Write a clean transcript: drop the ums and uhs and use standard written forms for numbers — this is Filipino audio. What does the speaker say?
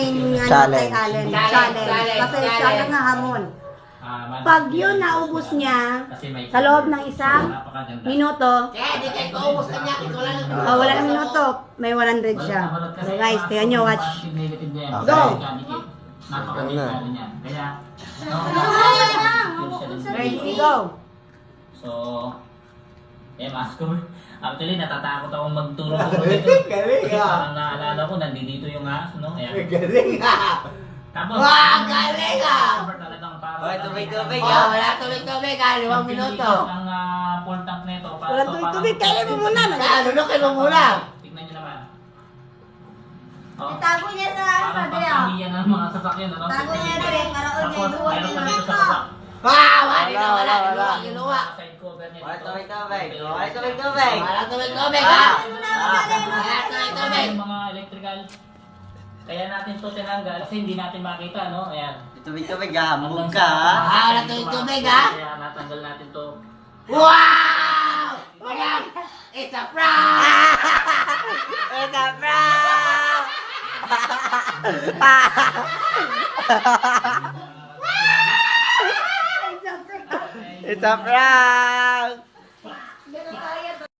aming ano, Challenge. kay Allen. Challenge. Kasi siya lang nga hamon. Pag yun naubos niya sa loob ng isang minuto, wala na minuto, may 100 siya. So guys, tingnan nyo, watch. Go! Ready, go! So, masko. Actually, natatakot akong magturo-turo dito. Galing Kasi ah! parang naalala ko, nandito yung aso, no? Ayan. Galing ah! Tapos, Wow, galing ah! talagang parang... Hoy, tubig-tubig Oh, ah. wala tubig-tubig ah! 5 minuto! Ang full tank nito. Walang tubig-tubig, kaya mo muna. Lunukin mo muna! Tignan nyo naman. Oh, Tago niya sa parang pagkamiyan ng mga sasakyan, ano? Tago niya dire, para Tapos, mayroon pa dito sa baba. Wala! Kinuha! Side cover niya Wala dito. tubig-tubig. Wala tubig-tubig. Wala tubig-tubig ah! Wala tubig-tubig! Yung mga electrical. Kaya natin to tinanggal kasi hindi natin makita, no? Ayan. Tubig-tubig ah. Move ka ah. Wala tubig-tubig ah! Kaya natanggal natin to. Wow! Ayan! It's a prank! It's a prank! It's a prank!